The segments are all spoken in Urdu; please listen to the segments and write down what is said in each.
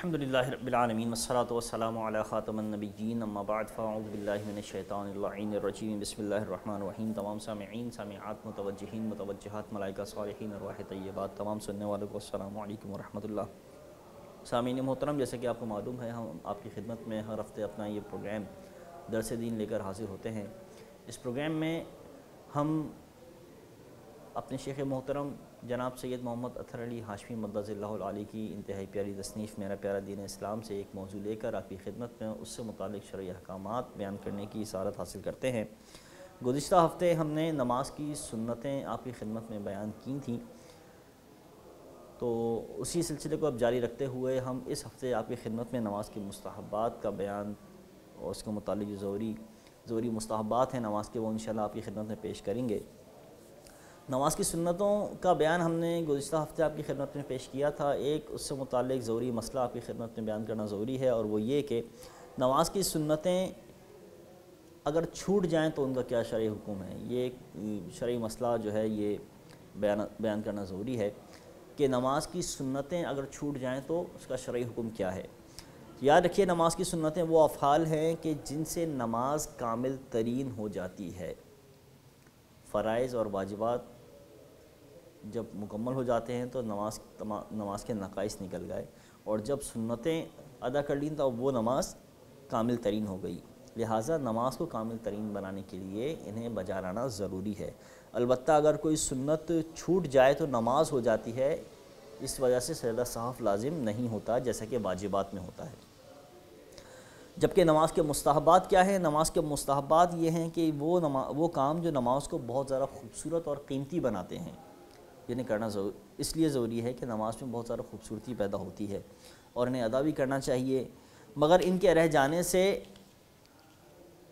الحمدللہ رب العالمین والصلاة والسلام علی خاتم النبیین اما بعد فاعوذ باللہ من الشیطان اللعین الرجیم بسم اللہ الرحمن الرحیم۔ تمام سامعین سامعات متوجہین متوجہات ملائکہ صالحین ارواح طیبات تمام سننے والوں کو السلام علیکم ورحمۃ اللہ۔ سامعین محترم، جیسے کہ آپ کو معلوم ہے ہم آپ کی خدمت میں ہر ہفتے اپنا یہ پروگرام درس دین لے کر حاضر ہوتے ہیں۔ اس پروگرام میں ہم اپنے شیخ محترم جناب سید محمد اطہر علی ہاشمی مدظ اللہ العالی کی انتہائی پیاری تصنیف میرا پیارا دین اسلام سے ایک موضوع لے کر آپ کی خدمت میں اس سے متعلق شرعی احکامات بیان کرنے کی اسارت حاصل کرتے ہیں۔ گزشتہ ہفتے ہم نے نماز کی سنتیں آپ کی خدمت میں بیان کی تھیں، تو اسی سلسلے کو اب جاری رکھتے ہوئے ہم اس ہفتے آپ کی خدمت میں نماز کے مستحبات کا بیان اور اس کے متعلق جو ضروری مستحبات ہیں نماز کے، وہ انشاءاللہ آپ کی خدمت میں پیش کریں گے۔ نماز کی سنتوں کا بیان ہم نے گزشتہ ہفتے آپ کی خدمت میں پیش کیا تھا۔ ایک اس سے متعلق ضروری مسئلہ آپ کی خدمت میں بیان کرنا ضروری ہے، اور وہ یہ کہ نماز کی سنتیں اگر چھوٹ جائیں تو ان کا کیا شرعی حکم ہے۔ یہ ایک شرعی مسئلہ جو ہے یہ بیان کرنا ضروری ہے کہ نماز کی سنتیں اگر چھوٹ جائیں تو اس کا شرعی حکم کیا ہے۔ یاد رکھیے، نماز کی سنتیں وہ افعال ہیں کہ جن سے نماز کامل ترین ہو جاتی ہے۔ فرائض اور واجبات جب مکمل ہو جاتے ہیں تو نماز کے نقائص نکل گئے، اور جب سنتیں ادا کر لیں تو وہ نماز کامل ترین ہو گئی۔ لہٰذا نماز کو کامل ترین بنانے کے لیے انہیں بجا لانا ضروری ہے۔ البتہ اگر کوئی سنت چھوٹ جائے تو نماز ہو جاتی ہے، اس وجہ سے سجدہ سہو لازم نہیں ہوتا جیسا کہ واجبات میں ہوتا ہے۔ جبکہ نماز کے مستحبات کیا ہیں؟ نماز کے مستحبات یہ ہیں کہ وہ کام جو نماز کو بہت زیادہ خوبصورت اور قیمتی بناتے ہیں، انہیں کرنا اس لیے ضروری ہے کہ نماز میں بہت زیادہ خوبصورتی پیدا ہوتی ہے اور انہیں ادا بھی کرنا چاہیے، مگر ان کے رہ جانے سے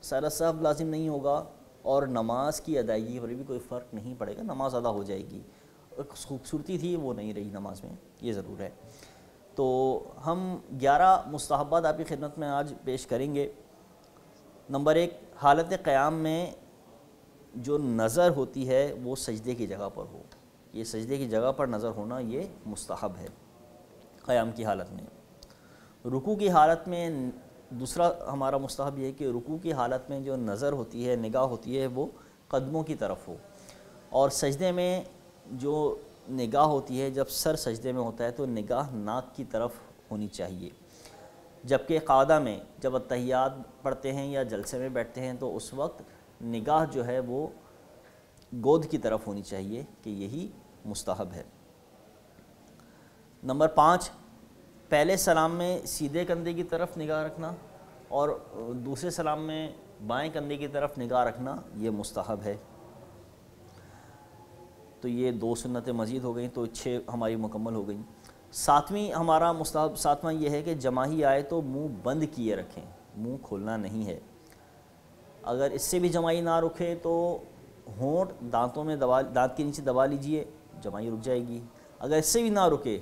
سجدہ سہو لازم نہیں ہوگا اور نماز کی ادائیگی پر بھی کوئی فرق نہیں پڑے گا، نماز ادا ہو جائے گی۔ ایک خوبصورتی تھی وہ نہیں رہی نماز میں، یہ ضرور ہے۔ تو ہم 11 مستحبات آپ کی خدمت میں آج پیش کریں گے۔ نمبر 1، حالت قیام میں جو نظر ہوتی ہے وہ سجدے کی جگہ پر ہو۔ یہ سجدے کی جگہ پر نظر ہونا یہ مستحب ہے قیام کی حالت میں۔ رکوع کی حالت میں دوسرا ہمارا مستحب یہ ہے کہ رکوع کی حالت میں جو نظر ہوتی ہے، نگاہ ہوتی ہے، وہ قدموں کی طرف ہو، اور سجدے میں جو نگاہ ہوتی ہے، جب سر سجدے میں ہوتا ہے تو نگاہ ناک کی طرف ہونی چاہیے۔ جبکہ قعدہ میں جب اتحیات پڑھتے ہیں یا جلسے میں بیٹھتے ہیں تو اس وقت نگاہ جو ہے وہ گود کی طرف ہونی چاہیے، کہ یہی مستحب ہے۔ نمبر 5، پہلے سلام میں سیدھے کندھے کی طرف نگاہ رکھنا اور دوسرے سلام میں بائیں کندھے کی طرف نگاہ رکھنا یہ مستحب ہے۔ تو یہ 2 سنتیں مزید ہو گئیں، تو 6 ہماری مکمل ہو گئیں۔ 7ویں ہمارا مستحب 7واں یہ ہے کہ جماعی آئے تو منہ بند کیے رکھیں، منہ کھولنا نہیں ہے۔ اگر اس سے بھی جماعی نہ رکھے تو ہونٹ دانت کے نیچے دبا لیجئے، جماعی رک جائے گی۔ اگر اس سے بھی نہ رکے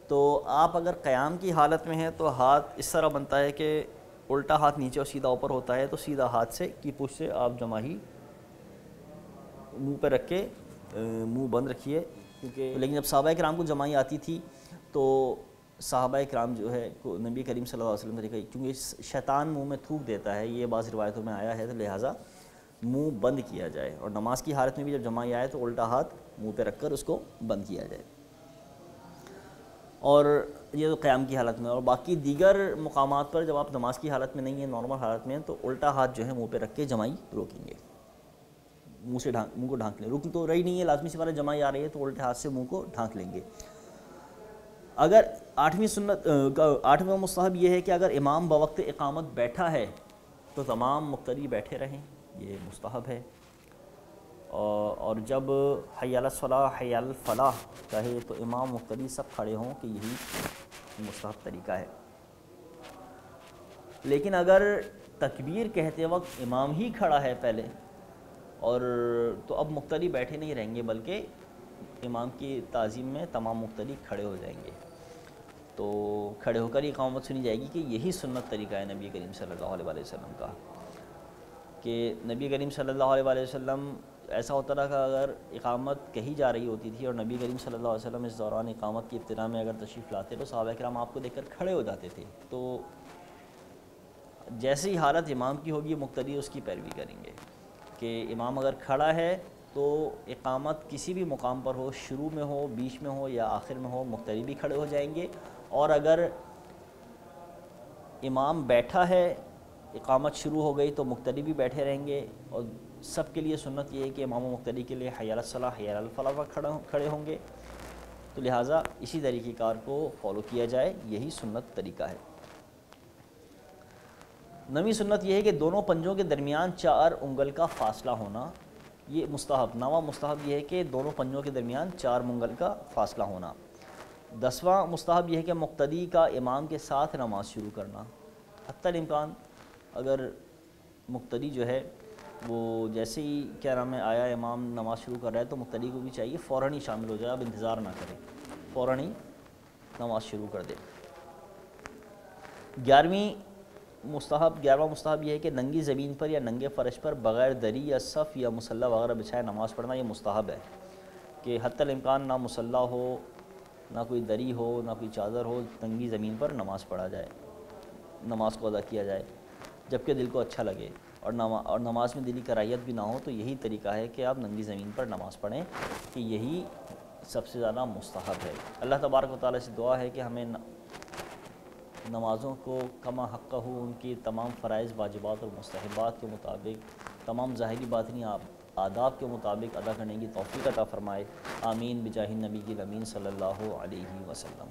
تو آپ اگر قیام کی حالت میں ہیں تو ہاتھ اس طرح بنتا ہے کہ الٹا ہاتھ نیچے اور سیدھا اوپر ہوتا ہے، تو سیدھا ہاتھ سے کی پشت سے آپ جماعی منہ پہ رکھ کے منہ بند رکھیے، کیونکہ لیکن جب صحابہ کرام کو جماعی آتی تھی تو صحابہ کرام جو ہے نبی کریم صلی اللہ علیہ وسلم طریقہ، کیونکہ شیطان منہ میں تھوک دیتا ہے، یہ بعض روایتوں میں آیا ہے، تو لہٰذا منہ بند کیا جائے، اور نماز کی حالت میں بھی جب جماعی آئے تو الٹا ہاتھ منہ پہ رکھ کر اس کو بند کیا جائے۔ اور یہ تو قیام کی حالت میں، اور باقی دیگر مقامات پر جب آپ نماز کی حالت میں نہیں ہیں، نارمل حالت میں ہیں، تو الٹا ہاتھ جو ہے منہ پہ رکھ کے جماعی روکیں گے، منہ کو ڈھانک لیں۔ رکن تو رہی نہیں ہے، لازمی سی بات ہے، جماعی آ رہی ہے تو الٹے ہاتھ سے منہ کو ڈھانک لیں گے۔ اگر 8واں مستحب یہ ہے کہ اگر امام بوقت اقامت بیٹھا ہے تو تمام مقتدی بیٹھے رہیں، یہ مستحب ہے۔ اور جب حی علی الصلاۃ حی علی الفلاح کہے تو امام مقتدی سب کھڑے ہوں، کہ یہی مستحب طریقہ ہے۔ لیکن اگر تکبیر کہتے وقت امام ہی کھڑا ہے پہلے، اور تو اب مقتدی بیٹھے نہیں رہیں گے، بلکہ امام کی تعظیم میں تمام مقتدی کھڑے ہو جائیں گے، تو کھڑے ہو کر ہی اقامت سنی جائے گی، کہ یہی سنت طریقہ ہے نبی کریم صلی اللہ علیہ وسلم کا، کہ نبی کریم صلی اللہ علیہ وسلم ایسا ہوتا رہا کہ اگر اقامت کہی جا رہی ہوتی تھی اور نبی کریم صلی اللہ علیہ وسلم اس دوران اقامت کی ابتدا میں اگر تشریف لاتے تو صحابہ کرام آپ کو دیکھ کر کھڑے ہو جاتے تھے. تو جیسی حالت امام کی ہوگی مقتدی اس کی پیروی کریں گے کہ امام اگر کھڑا ہے تو اقامت کسی بھی مقام پر ہو، شروع میں ہو، بیچ میں ہو یا آخر میں ہو، مقتدی بھی کھڑے ہو جائیں گے. اور اگر امام بیٹھا ہے، اقامت شروع ہو گئی تو مقتدی بھی بیٹھے رہیں گے. اور سب کے لیے سنت یہ ہے کہ امام و مقتدی کے لیے حی علی الصلاۃ حی علی الفلاح پر کھڑے ہوں گے. تو لہٰذا اسی طریقہ کار کو فالو کیا جائے، یہی سنت طریقہ ہے. نویں سنت یہ ہے کہ دونوں پنجوں کے درمیان 4 انگل کا فاصلہ ہونا، یہ مستحب. نواں مستحب یہ ہے کہ دونوں پنجوں کے درمیان 4 انگل کا فاصلہ ہونا. 10واں مستحب یہ ہے کہ مقتدی کا امام کے ساتھ نماز شروع کرنا. حتی الامکان اگر مقتدی جو ہے وہ جیسے ہی کیا نام ہے آیا امام نماز شروع کر رہا ہے تو مقتدی کو بھی چاہیے فوراً ہی شامل ہو جائے، اب انتظار نہ کرے، فوراً ہی نماز شروع کر دے. 11واں مستحب یہ ہے کہ ننگی زمین پر یا ننگے فرش پر بغیر دری یا صف یا مصلی وغیرہ بچھائے نماز پڑھنا. یہ مستحب ہے کہ حتی الامکان نہ مصلی ہو، نہ کوئی دری ہو، نہ کوئی چادر ہو، ننگی زمین پر نماز پڑھا جائے، نماز کو ادا کیا جائے جب کہ دل کو اچھا لگے اور نماز میں دلی کراہیت بھی نہ ہو. تو یہی طریقہ ہے کہ آپ ننگی زمین پر نماز پڑھیں، کہ یہی سب سے زیادہ مستحب ہے. اللہ تبارک و تعالیٰ سے دعا ہے کہ ہمیں نمازوں کو کما حقہ ان کی تمام فرائض، واجبات اور مستحبات کے مطابق، تمام ظاہری باطنی آداب کے مطابق ادا کرنے کی توفیق عطا فرمائے. آمین بجاہ النبی الامین صلی اللہ علیہ وسلم.